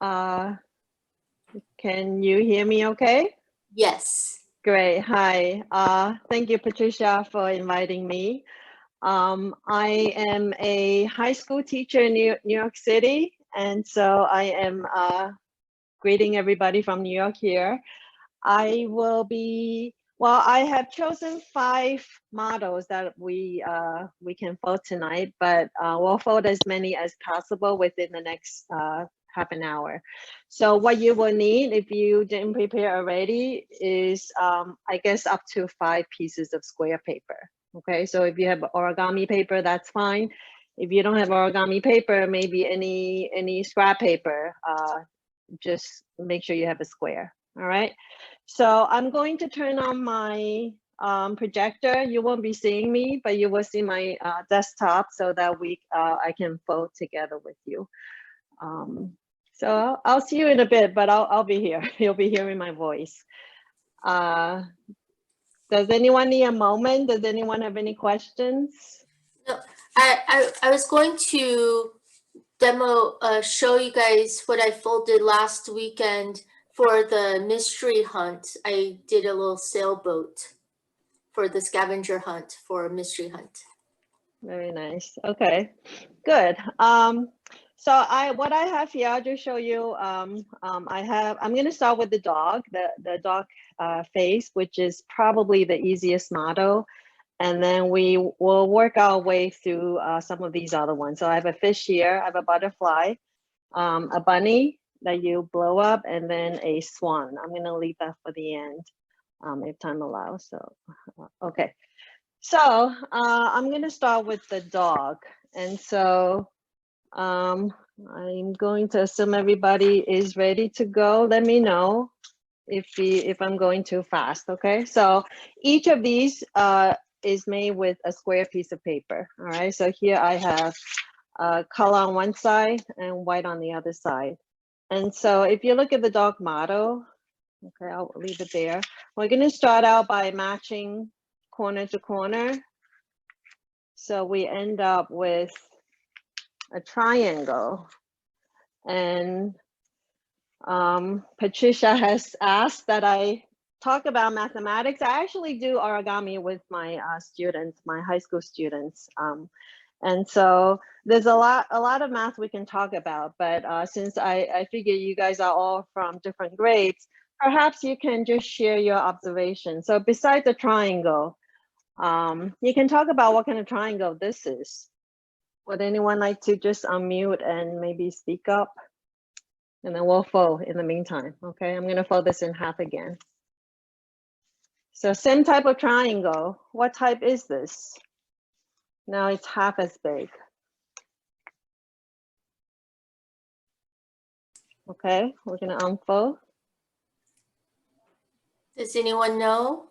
Uh, can you hear me okay? Yes. Great. Hi. Thank you, Patricia, for inviting me. I am a high school teacher in New York City, and so I am greeting everybody from New York here. I will be, well, I have chosen 5 models that we can fold tonight, but we'll fold as many as possible within the next half an hour. So what you will need, if you didn't prepare already, is I guess up to 5 pieces of square paper. Okay, so if you have origami paper, that's fine. If you don't have origami paper, maybe any scrap paper, just make sure you have a square. All right. So I'm going to turn on my projector. You won't be seeing me, but you will see my desktop so that I can fold together with you. So I'll see you in a bit, but I'll be here. You'll be hearing my voice. Does anyone need a moment? Does anyone have any questions? No, I was going to show you guys what I folded last weekend for the mystery hunt. I did a little sailboat for the scavenger hunt for a mystery hunt. Very nice. Okay, good. So what I have here, I'll just show you. I'm going to start with the dog, the dog face, which is probably the easiest model, and then we will work our way through some of these other ones. So I have a fish here, I have a butterfly, a bunny that you blow up, and then a swan. I'm going to leave that for the end, if time allows. So, okay. So I'm going to start with the dog. And so I'm going to assume everybody is ready to go. Let me know if I'm going too fast, okay? So each of these is made with a square piece of paper, all right? So here I have color on one side and white on the other side. And so if you look at the dog model, okay, I'll leave it there. We're going to start out by matching corner to corner. So we end up with a triangle. And Patricia has asked that I talk about mathematics. I actually do origami with my students, my high school students. And so there's a lot of math we can talk about, but since I figure you guys are all from different grades, perhaps you can just share your observations. So besides the triangle, you can talk about what kind of triangle this is. Would anyone like to just unmute and maybe speak up? And then we'll fold in the meantime, okay? I'm gonna fold this in half again. So same type of triangle. What type is this? Now it's half as big. Okay, we're gonna unfold. Does anyone know?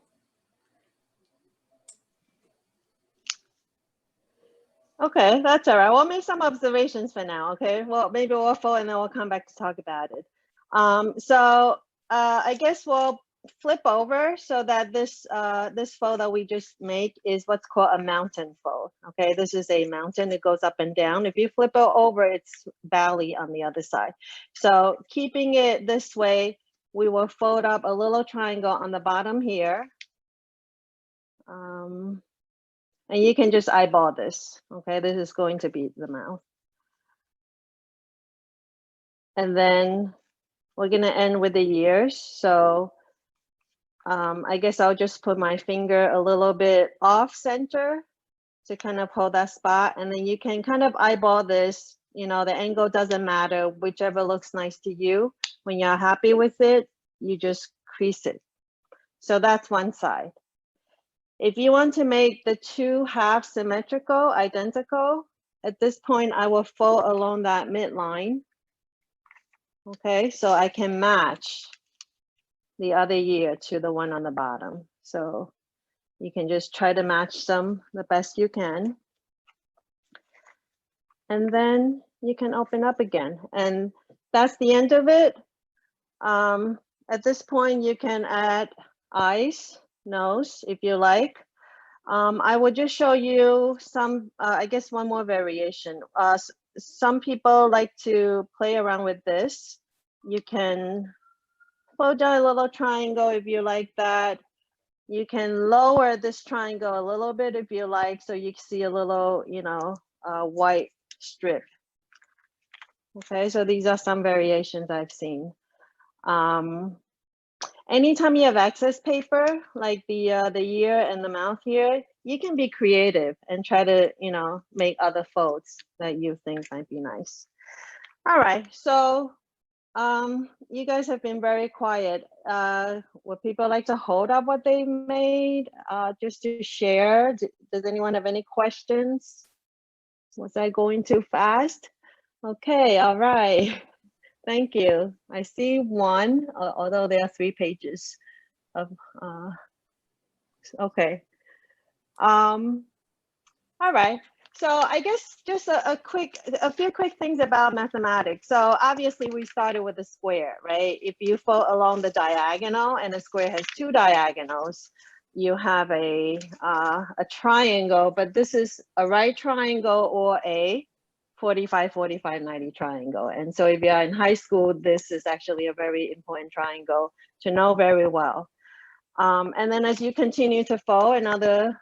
Okay, that's all right. We'll make some observations for now, okay? Well, maybe we'll fold and then we'll come back to talk about it. So I guess we'll flip over so that this fold that we just make is what's called a mountain fold, okay? This is a mountain, it goes up and down. If you flip it over, it's valley on the other side. So keeping it this way, we will fold up a little triangle on the bottom here. And you can just eyeball this, okay? This is going to be the mouth. And then we're gonna end with the ears. So I guess I'll just put my finger a little bit off center to kind of hold that spot. And then you can kind of eyeball this, you know, the angle doesn't matter, whichever looks nice to you. When you're happy with it, you just crease it. So that's one side. If you want to make the two halves symmetrical, identical, at this point, I will fold along that midline. Okay, so I can match the other ear to the one on the bottom. So you can just try to match them the best you can. And then you can open up again. And that's the end of it. At this point, you can add eyes, nose, if you like. I will just show you some, I guess one more variation. Some people like to play around with this. You can fold down a little triangle if you like that. You can lower this triangle a little bit if you like, so you see a little, white strip. Okay, so these are some variations I've seen. Anytime you have excess paper, like the ear and the mouth here, you can be creative and try to, make other folds that you think might be nice. All right, so you guys have been very quiet. Would people like to hold up what they made just to share? Does anyone have any questions? Was I going too fast? Okay, all right. Thank you. I see one, although there are 3 pages of, okay. All right. So I guess just a few quick things about mathematics. So obviously we started with a square, right? If you fold along the diagonal and a square has 2 diagonals, you have a triangle, but this is a right triangle or a 45, 45, 90 triangle. And so if you're in high school, this is actually a very important triangle to know very well. And then as you continue to fold, another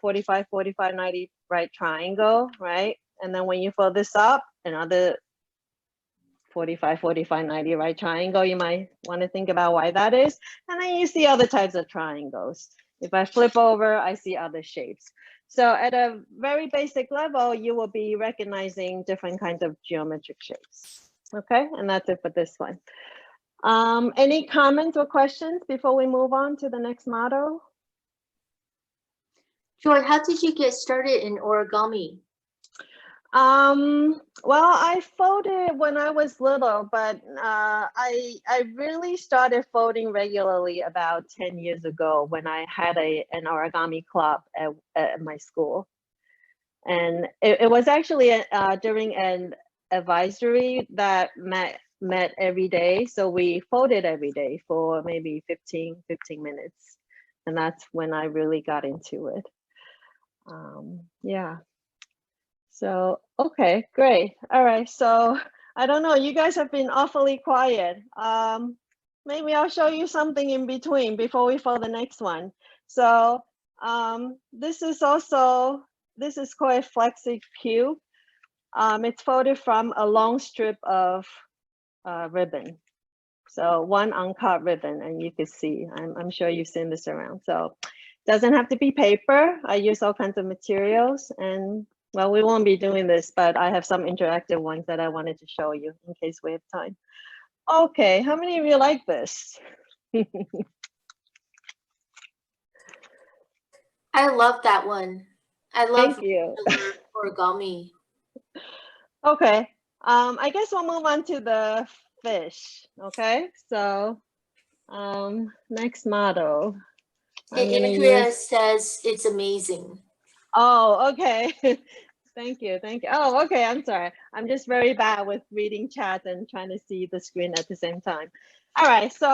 45, 45, 90 right triangle, right? And then when you fold this up, another 45, 45, 90 right triangle, you might want to think about why that is. And then you see other types of triangles. If I flip over, I see other shapes. So at a very basic level, you will be recognizing different kinds of geometric shapes. Okay, and that's it for this one. Any comments or questions before we move on to the next model? Joy, how did you get started in origami? Well, I folded when I was little, but I really started folding regularly about 10 years ago when I had an origami club at my school. And it was actually during an advisory that met every day. So we folded every day for maybe 15 minutes. And that's when I really got into it. Yeah. So, okay, great. All right. So I don't know, you guys have been awfully quiet. Maybe I'll show you something in between before we fold the next one. So this is called a flexi cube. It's folded from a long strip of ribbon. So one uncut ribbon, and you can see, I'm sure you've seen this around. So doesn't have to be paper. I use all kinds of materials, and well, we won't be doing this, but I have some interactive ones that I wanted to show you in case we have time. Okay, how many of you like this? I love that one. I love Thank you. origami. Okay, I guess we'll move on to the fish. Okay, so next model. Andrea says it's amazing. Oh, okay. Thank you. Oh, okay. I'm sorry. I'm just very bad with reading chat and trying to see the screen at the same time. All right. So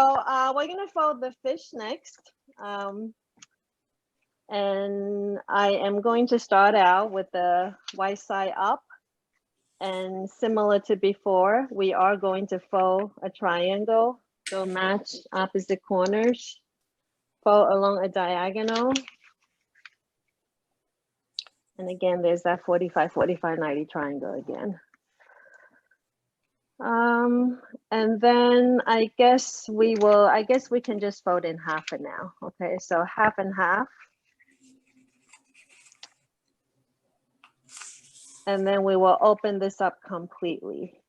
we're going to fold the fish next. And I am going to start out with the right side up. And similar to before, we are going to fold a triangle. So match opposite corners. Fold along a diagonal. And again, there's that 45, 45, 90 triangle again. And then I guess we can just fold in half for now. Okay, so half and half. And then we will open this up completely.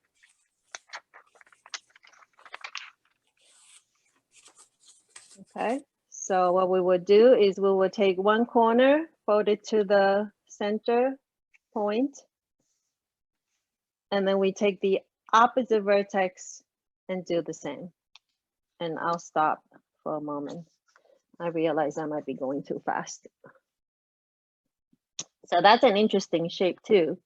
Okay, so what we would do is we will take one corner, fold it to the center point, and then we take the opposite vertex and do the same. And I'll stop for a moment. I realize I might be going too fast. So that's an interesting shape too.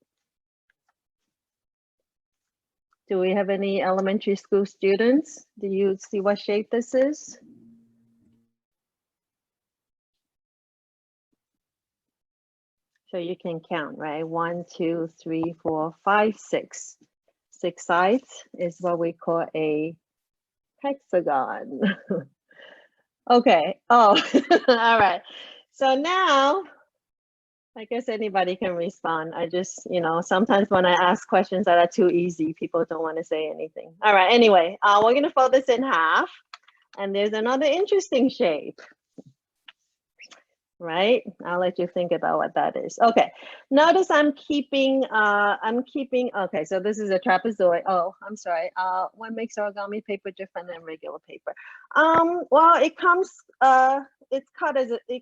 Do we have any elementary school students? Do you see what shape this is? So you can count, right? 1, 2, 3, 4, 5, 6. 6 sides is what we call a hexagon. Okay. Oh, all right. So now, I guess anybody can respond. I just, sometimes when I ask questions that are too easy, people don't want to say anything. All right. Anyway, we're going to fold this in half. And there's another interesting shape. Right? I'll let you think about what that is. Okay. Notice I'm keeping, okay, so this is a trapezoid. Oh, I'm sorry. What makes origami paper different than regular paper? Well, it comes, it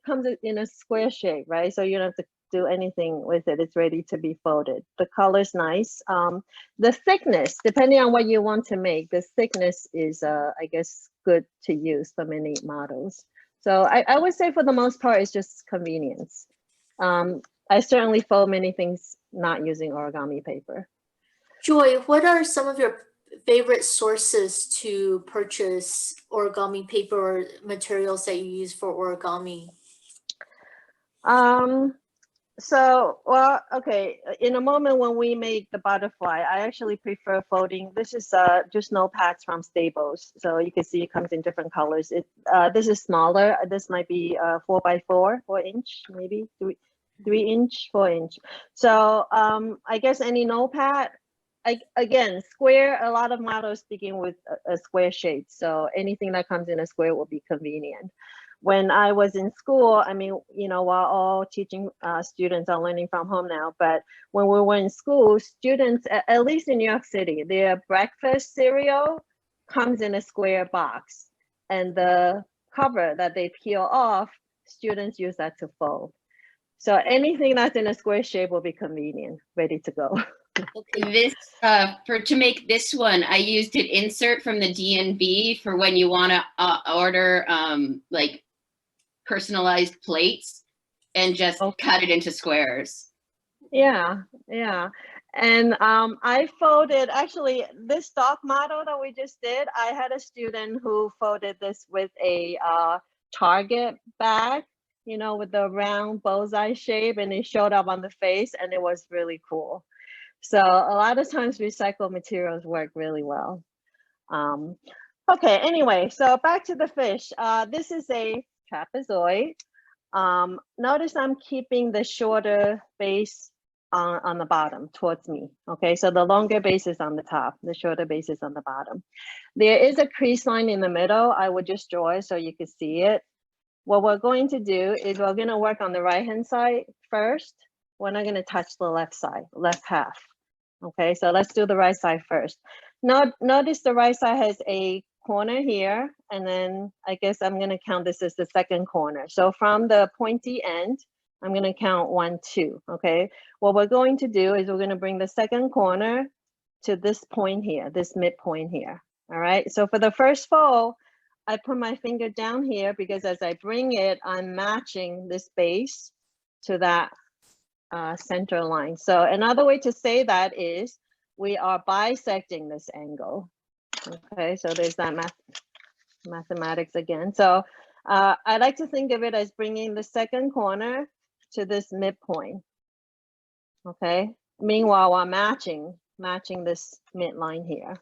comes in a square shape, right? So you don't have to do anything with it. It's ready to be folded. The color's nice. The thickness, depending on what you want to make, the thickness is, I guess, good to use for many models. So I would say for the most part, it's just convenience. I certainly fold many things not using origami paper. Joy, what are some of your favorite sources to purchase origami paper or materials that you use for origami? Well, okay, in a moment when we make the butterfly, I actually prefer folding. This is just notepads from Staples. So you can see it comes in different colors. This is smaller. This might be 4x4, 4-inch, maybe 3-inch, 4-inch. So I guess any notepad, again, square, a lot of models begin with a square shape. So anything that comes in a square will be convenient. When I was in school, I mean, while all teaching students are learning from home now, but when we were in school, students, at least in New York City, their breakfast cereal comes in a square box. And the cover that they peel off, students use that to fold. So anything that's in a square shape will be convenient, ready to go. This to make this one, I used an insert from the DNB for when you want to order like personalized plates and just cut it into squares. Yeah. And I folded, actually, this stock model that we just did, I had a student who folded this with a Target bag, with the round bullseye shape, and it showed up on the face, and it was really cool. So a lot of times recycled materials work really well. Okay, anyway, so back to the fish. This is a trapezoid. Notice I'm keeping the shorter base on the bottom towards me. Okay, so the longer base is on the top, the shorter base is on the bottom. There is a crease line in the middle. I would just draw it so you can see it. What we're going to do is we're going to work on the right-hand side first. We're not going to touch the left side, left half. Okay, so let's do the right side first. Notice the right side has a corner here, and then I guess I'm going to count this as the second corner. So from the pointy end, I'm going to count 1, 2. Okay, what we're going to do is we're going to bring the second corner to this point here, this midpoint here. All right, so for the first fold, I put my finger down here because as I bring it, I'm matching this base to that center line. So another way to say that is we are bisecting this angle. Okay, so there's that mathematics again. So I like to think of it as bringing the second corner to this midpoint. Okay, meanwhile, I'm matching this midline here.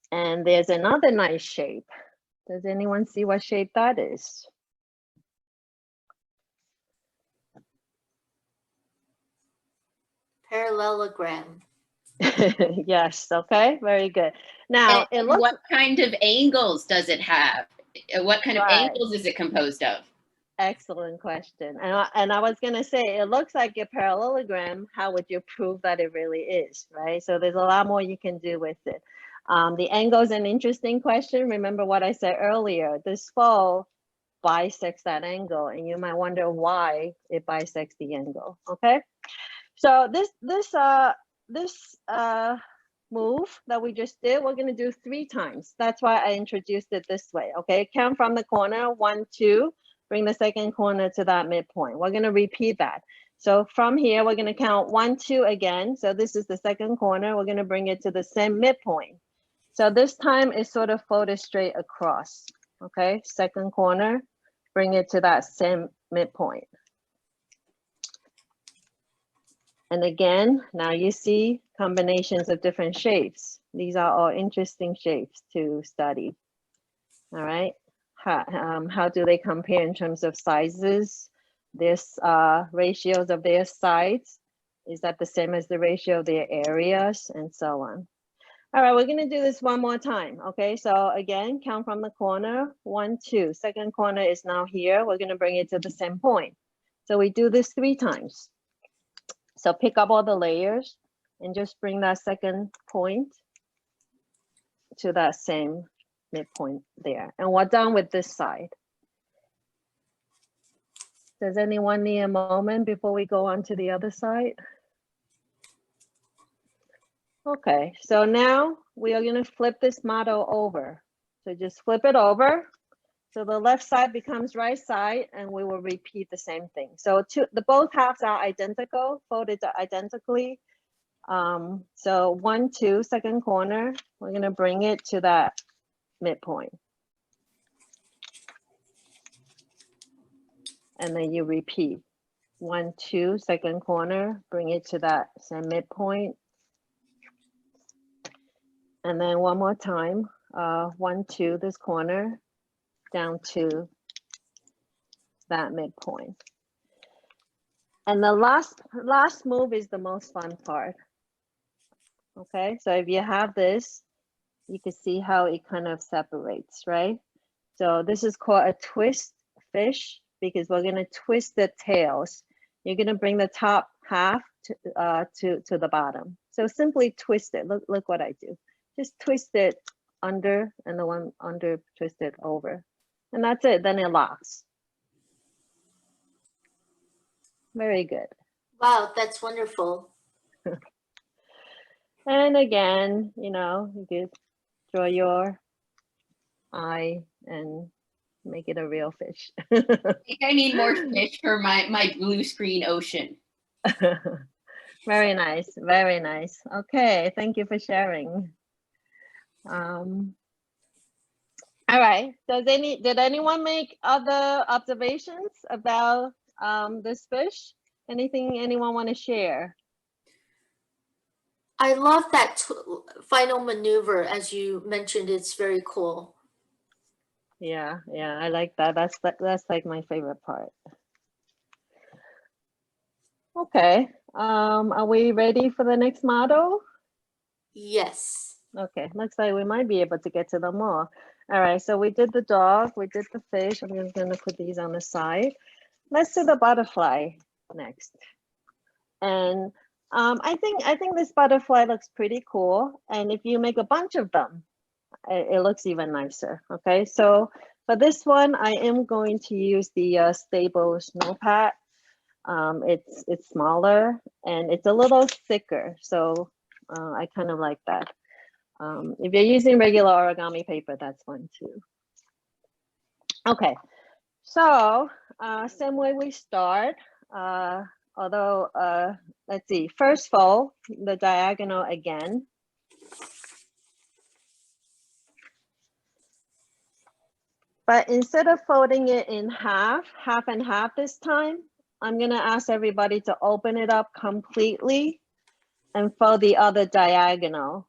And there's another nice shape. Does anyone see what shape that is? Parallelogram. Yes, okay, very good. Now, it looks. What kind of angles does it have? What kind of angles is it composed of? Excellent question. And I was going to say, it looks like a parallelogram. How would you prove that it really is, right? So there's a lot more you can do with it. The angle is an interesting question. Remember what I said earlier, this fold bisects that angle, and you might wonder why it bisects the angle, okay? So this move that we just did, we're going to do 3 times. That's why I introduced it this way, okay? Count from the corner, 1, 2. Bring the second corner to that midpoint. We're going to repeat that. So from here, we're going to count 1, 2 again. So this is the second corner. We're going to bring it to the same midpoint. So this time it's sort of folded straight across. Okay, second corner, bring it to that same midpoint. And again, now you see combinations of different shapes. These are all interesting shapes to study. All right. How do they compare in terms of sizes? This ratios of their sides, is that the same as the ratio of their areas, and so on. All right, we're gonna do this one more time. Okay, so again, count from the corner, 1, 2. Second corner is now here. We're gonna bring it to the same point. So we do this 3 times. So pick up all the layers and just bring that second point to that same midpoint there. And we're done with this side. Does anyone need a moment before we go on to the other side? Okay, so now we are going to flip this model over. So just flip it over. So the left side becomes right side, and we will repeat the same thing. So both halves are identical, folded identically. So 1, 2, second corner, we're going to bring it to that midpoint. And then you repeat. 1, 2, second corner, bring it to that same midpoint. And then one more time, 1, 2, this corner, down to that midpoint. And the last move is the most fun part. Okay, so if you have this, you can see how it kind of separates, right? So this is called a twist fish, because we're gonna twist the tails. You're gonna bring the top half to the bottom. So simply twist it. Look what I do. Just twist it under, and the one under twist it over. And that's it, then it locks. Very good. Wow, that's wonderful. And again, you know, you could draw your eye and make it a real fish. I think I need more fish for my blue screen ocean. Very nice, very nice. Okay, thank you for sharing. All right, did anyone make other observations about this fish? Anything anyone want to share? I love that final maneuver, as you mentioned. It's very cool. Yeah, I like that. That's like my favorite part. Okay, are we ready for the next model? Yes. Okay, looks like we might be able to get to them all. All right, so we did the dog, we did the fish. I'm just gonna put these on the side. Let's do the butterfly next. And I think this butterfly looks pretty cool. And if you make a bunch of them, it looks even nicer. Okay, so for this one, I am going to use the Stable Snow Pat. It's smaller and it's a little thicker, so I kind of like that. If you're using regular origami paper, that's fine too. Okay, so same way we start, although let's see, first fold the diagonal again. But instead of folding it in half and half this time, I'm gonna ask everybody to open it up completely and fold the other diagonal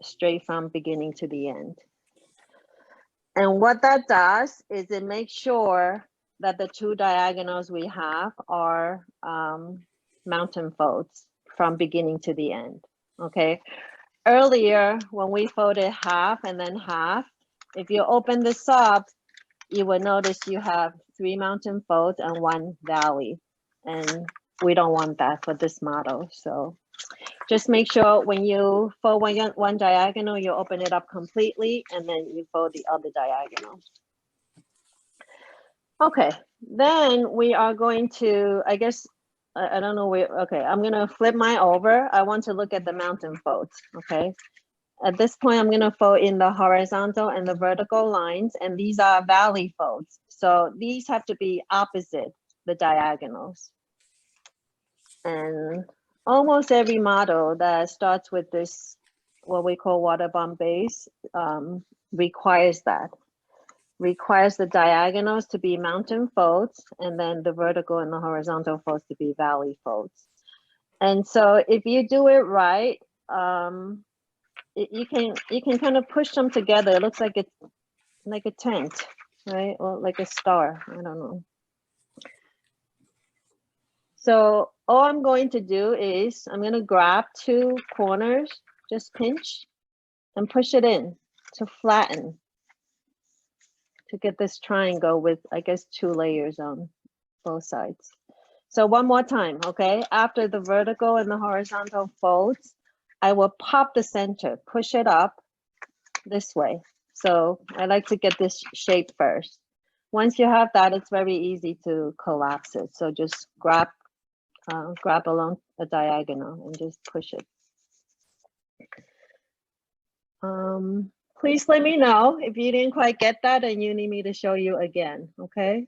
straight from beginning to the end. And what that does is it makes sure that the 2 diagonals we have are mountain folds from beginning to the end, okay? Earlier, when we folded half and then half, if you open this up, you will notice you have 3 mountain folds and 1 valley. And we don't want that for this model. So just make sure when you fold one diagonal, you open it up completely and then you fold the other diagonal. Okay, then we are going to, I guess, I don't know where, okay, I'm gonna flip mine over. I want to look at the mountain folds, okay? At this point, I'm gonna fold in the horizontal and the vertical lines, and these are valley folds. So these have to be opposite the diagonals. And almost every model that starts with this, what we call water bomb base, requires that. requires the diagonals to be mountain folds, and then the vertical and the horizontal folds to be valley folds. And so if you do it right, you can kind of push them together. It looks like it's like a tent, right? Or like a star, I don't know. So all I'm going to do is I'm going to grab two corners, just pinch and push it in to flatten, to get this triangle with, I guess, 2 layers on both sides. So one more time, okay? After the vertical and the horizontal folds, I will pop the center, push it up this way. So I like to get this shape first. Once you have that, it's very easy to collapse it. So just grab along a diagonal and just push it. Please let me know if you didn't quite get that and you need me to show you again, okay?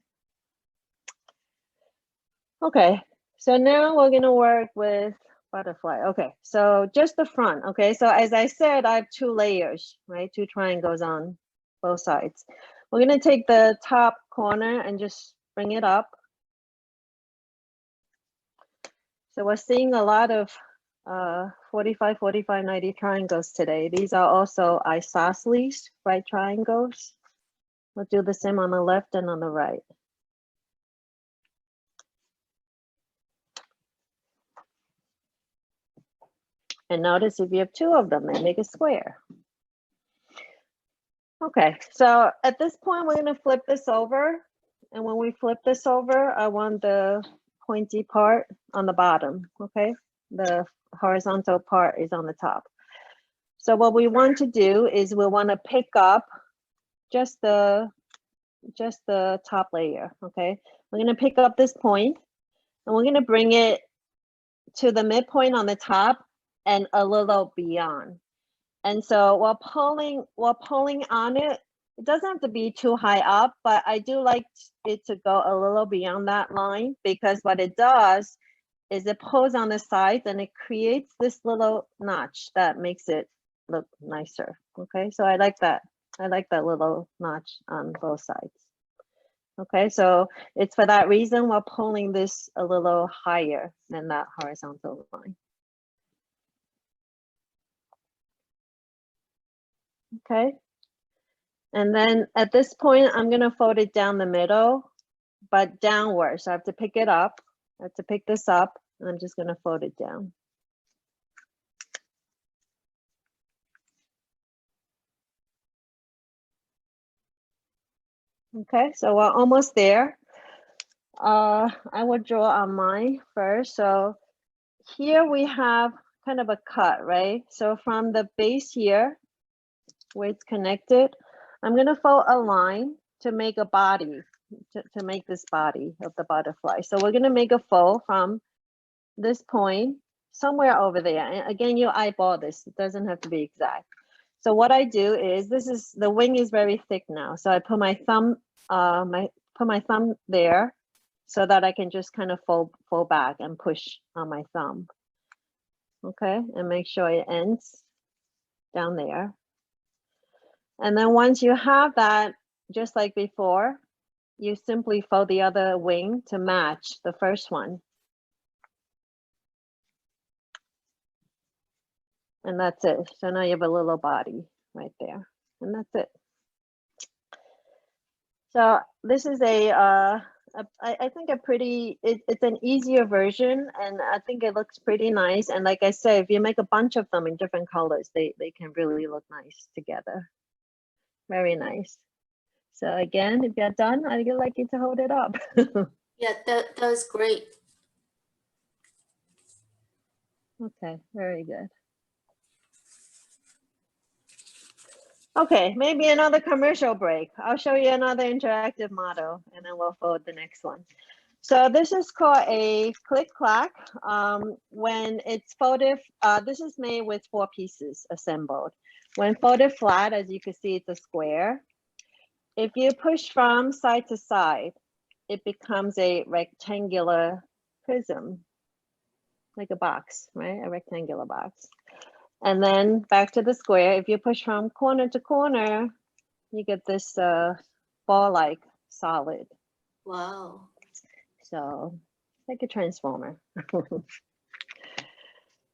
Okay, so now we're gonna work with butterfly. Okay, so just the front, okay? So as I said, I have 2 layers, right? 2 triangles on both sides. We're gonna take the top corner and just bring it up. So we're seeing a lot of 45, 45, 90 triangles today. These are also isosceles, right triangles. We'll do the same on the left and on the right. And notice if you have 2 of them, they make a square. Okay, so at this point, we're gonna flip this over. And when we flip this over, I want the pointy part on the bottom, okay? The horizontal part is on the top. So what we want to do is we want to pick up just the top layer, okay? We're going to pick up this point and we're going to bring it to the midpoint on the top and a little beyond. And so while pulling on it, it doesn't have to be too high up, but I do like it to go a little beyond that line, because what it does is it pulls on the sides and it creates this little notch that makes it look nicer. Okay, so I like that. I like that little notch on both sides. Okay, so it's for that reason we're pulling this a little higher than that horizontal line. Okay, and then at this point, I'm gonna fold it down the middle, but downward. So I have to pick it up. I have to pick this up, and I'm just gonna fold it down. Okay, so we're almost there. I will draw on mine first. So here we have kind of a cut, right? So from the base here, where it's connected, I'm gonna fold a line to make a body, to make this body of the butterfly. So we're gonna make a fold from this point somewhere over there. And again, you eyeball this, it doesn't have to be exact. So what I do is, the wing is very thick now. So I put my thumb, put my thumb there so that I can just kind of fold back and push on my thumb. Okay, and make sure it ends down there. And then once you have that, just like before, you simply fold the other wing to match the first one. And that's it. So now you have a little body right there, and that's it. So this is I think a pretty, it's an easier version, and I think it looks pretty nice. And like I said, if you make a bunch of them in different colors, they can really look nice together. Very nice. So again, if you're done, I'd like you to hold it up. Yeah, that was great. Okay, very good. Okay, maybe another commercial break. I'll show you another interactive model, and then we'll fold the next one. So this is called a click clack. When it's folded, this is made with 4 pieces assembled. When folded flat, as you can see, it's a square. If you push from side to side, it becomes a rectangular prism, like a box, right? A rectangular box. And then back to the square. If you push from corner to corner, you get this ball-like solid. Wow. So like a transformer.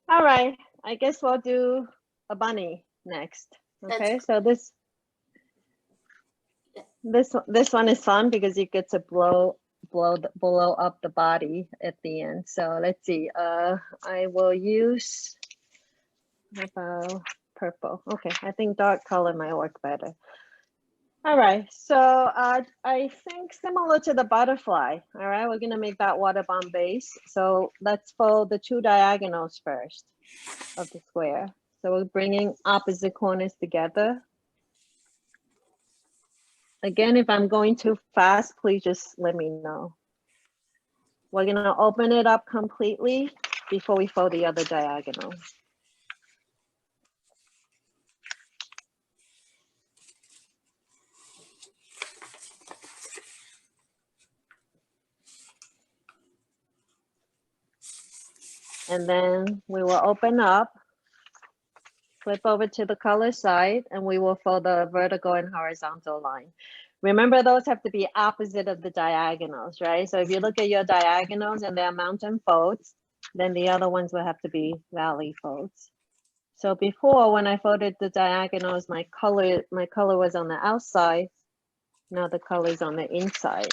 All right, I guess we'll do a bunny next. Okay, That's- so this one is fun because you get to blow up the body at the end. So let's see. I will use about purple. Okay, I think dark color might work better. All right, so I think similar to the butterfly. All right, we're gonna make that water bomb base. So let's fold the 2 diagonals first of the square. So we're bringing opposite corners together. Again, if I'm going too fast, please just let me know. We're gonna open it up completely before we fold the other diagonal. And then we will open up, flip over to the color side, and we will fold the vertical and horizontal line. Remember, those have to be opposite of the diagonals, right? So if you look at your diagonals and they're mountain folds, then the other ones will have to be valley folds. So before, when I folded the diagonals, my color was on the outside. Now the color is on the inside.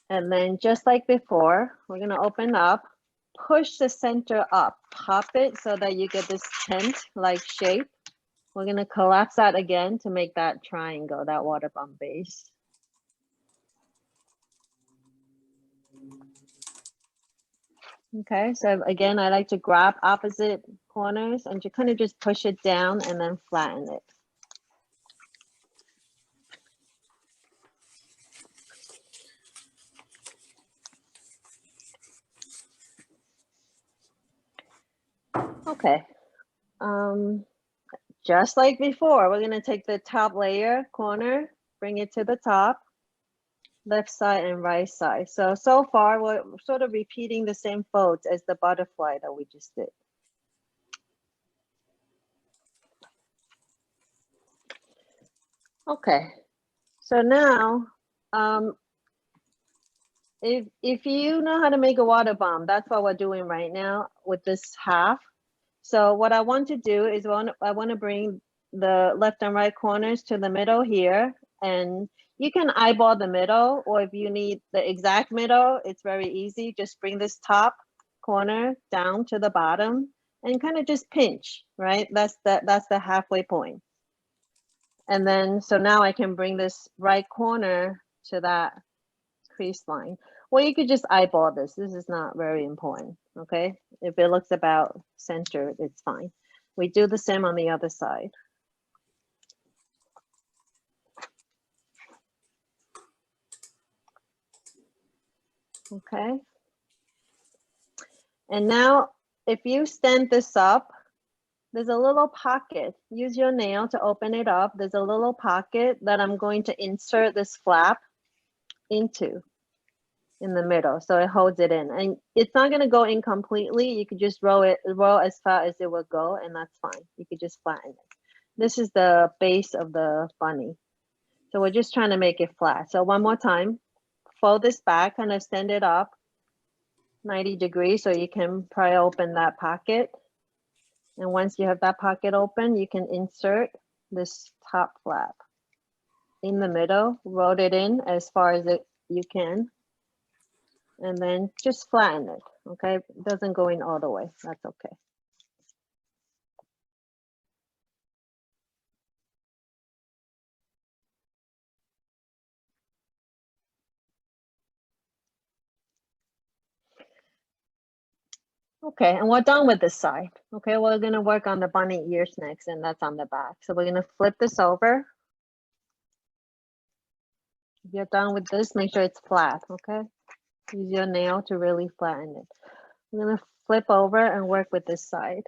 And then just like before, we're gonna open up, push the center up, pop it so that you get this tent-like shape. We're gonna collapse that again to make that triangle, that water bomb base. Okay, so again, I like to grab opposite corners and you kind of just push it down and then flatten it. Okay, just like before, we're gonna take the top layer corner, bring it to the top, left side and right side. So far, we're sort of repeating the same folds as the butterfly that we just did. Okay, so now, if you know how to make a water bomb, that's what we're doing right now with this half. So what I want to do is I want to bring the left and right corners to the middle here, and you can eyeball the middle, or if you need the exact middle, it's very easy. Just bring this top corner down to the bottom and kind of just pinch, right? That's the halfway point. And then, so now I can bring this right corner to that crease line. Well, you could just eyeball this. This is not very important, okay? If it looks about centered, it's fine. We do the same on the other side. Okay. And now, if you stand this up, there's a little pocket. Use your nail to open it up. There's a little pocket that I'm going to insert this flap into in the middle, so it holds it in, and it's not going to go in completely. You could just roll as far as it will go, and that's fine. You could just flatten it. This is the base of the bunny, so we're just trying to make it flat. So one more time, fold this back, kind of stand it up 90 degrees so you can pry open that pocket, and once you have that pocket open, you can insert this top flap in the middle, roll it in as far as you can, and then just flatten it, okay? It doesn't go in all the way, that's okay. Okay, and we're done with this side. Okay, we're gonna work on the bunny ears next, and that's on the back. So we're gonna flip this over. If you're done with this, make sure it's flat, okay? Use your nail to really flatten it. I'm gonna flip over and work with this side.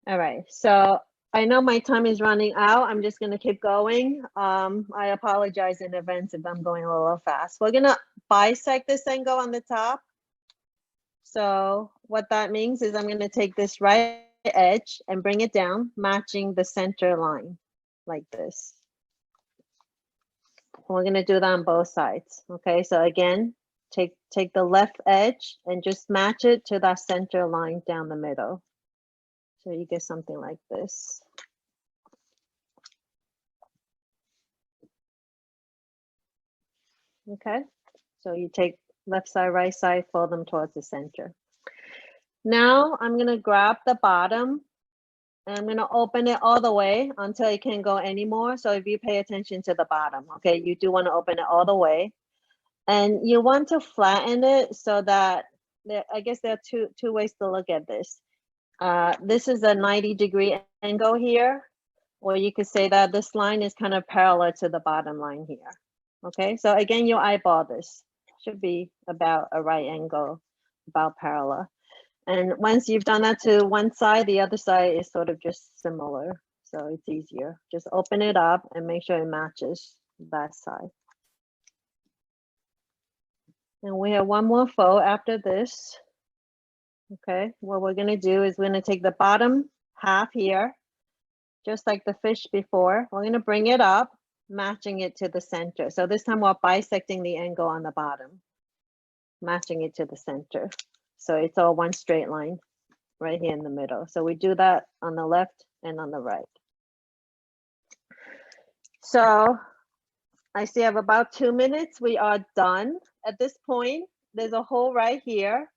All right, so I know my time is running out. I'm just gonna keep going. I apologize in advance if I'm going a little fast. We're gonna bisect this angle on the top. So what that means is I'm gonna take this right edge and bring it down, matching the center line like this. We're gonna do that on both sides. Okay, so again, take the left edge and just match it to that center line down the middle. So you get something like this. Okay, so you take left side, right side, fold them towards the center. Now I'm gonna grab the bottom and I'm gonna open it all the way until it can't go anymore. So if you pay attention to the bottom, okay, you do wanna open it all the way. And you want to flatten it so that, I guess there are two ways to look at this. This is a 90-degree angle here, or you could say that this line is kind of parallel to the bottom line here. Okay, so again, you eyeball this. Should be about a right angle, about parallel. And once you've done that to one side, the other side is sort of just similar. So it's easier. Just open it up and make sure it matches that side. And we have one more fold after this. Okay, what we're gonna do is we're gonna take the bottom half here, just like the fish before. We're gonna bring it up, matching it to the center. So this time we're bisecting the angle on the bottom, matching it to the center. So it's all one straight line right here in the middle. So we do that on the left and on the right. So I see I have about 2 minutes. We are done. At this point, there's a hole right here.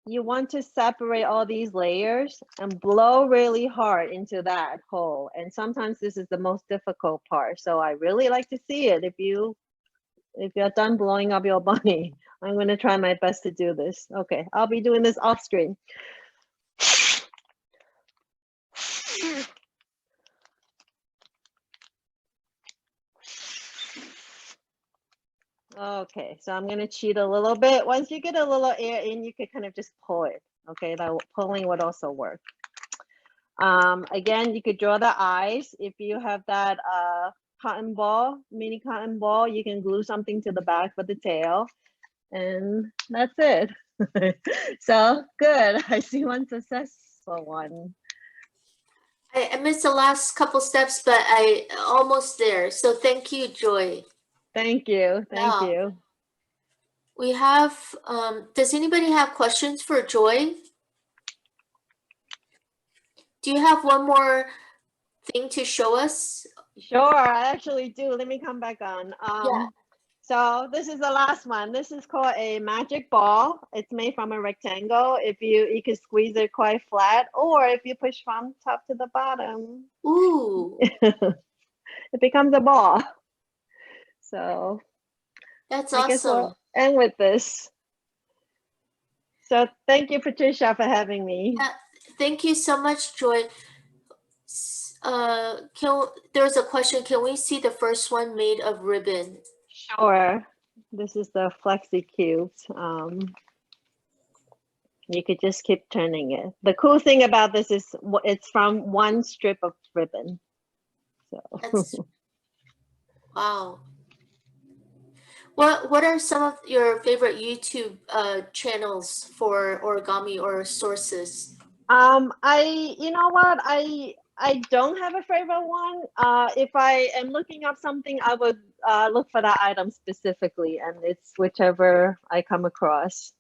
You want to separate all these layers and blow really hard into that hole. And sometimes this is the most difficult part. So I really like to see it. If you're done blowing up your bunny, I'm going to try my best to do this. Okay, I'll be doing this off screen. Okay, so I'm gonna cheat a little bit. Once you get a little air in, you can kind of just pull it. Okay, that pulling would also work. Again, you could draw the eyes. If you have that cotton ball, mini cotton ball, you can glue something to the back for the tail. And that's it. So good, I see one successful one. I missed the last couple steps, but I almost there. So thank you, Joy. Thank you, thank you. We have, does anybody have questions for Joy? Do you have one more thing to show us? Sure, I actually do. Let me come back on. Yeah. So this is the last one. This is called a magic ball. It's made from a rectangle. If you can squeeze it quite flat, or if you push from top to the bottom, Ooh, it becomes a ball. So that's I guess awesome. we'll end with this. So thank you, Patricia, for having me. Yeah, thank you so much, Joy. There's a question. Can we see the first one made of ribbon? Sure. This is the Flexi Cubes. You could just keep turning it. The cool thing about this is it's from one strip of ribbon. So. That's, wow. What are some of your favorite YouTube channels for origami or sources? You know what? I don't have a favorite one. If I am looking up something, I would look for that item specifically, and it's whichever I come across.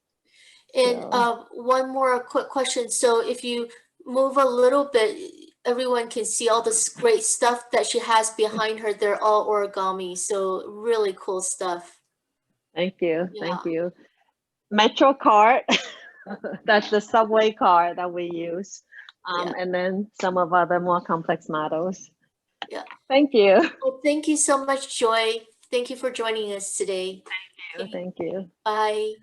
And So. one more quick question. So if you move a little bit, everyone can see all this great stuff that she has behind her. They're all origami. So really cool stuff. Thank you. Yeah. Thank you. Metro card. That's the subway card that we use. Yeah. And then some of other more complex models. Yeah. Thank you. Well, thank you so much, Joy. Thank you for joining us today. Thank you. Bye.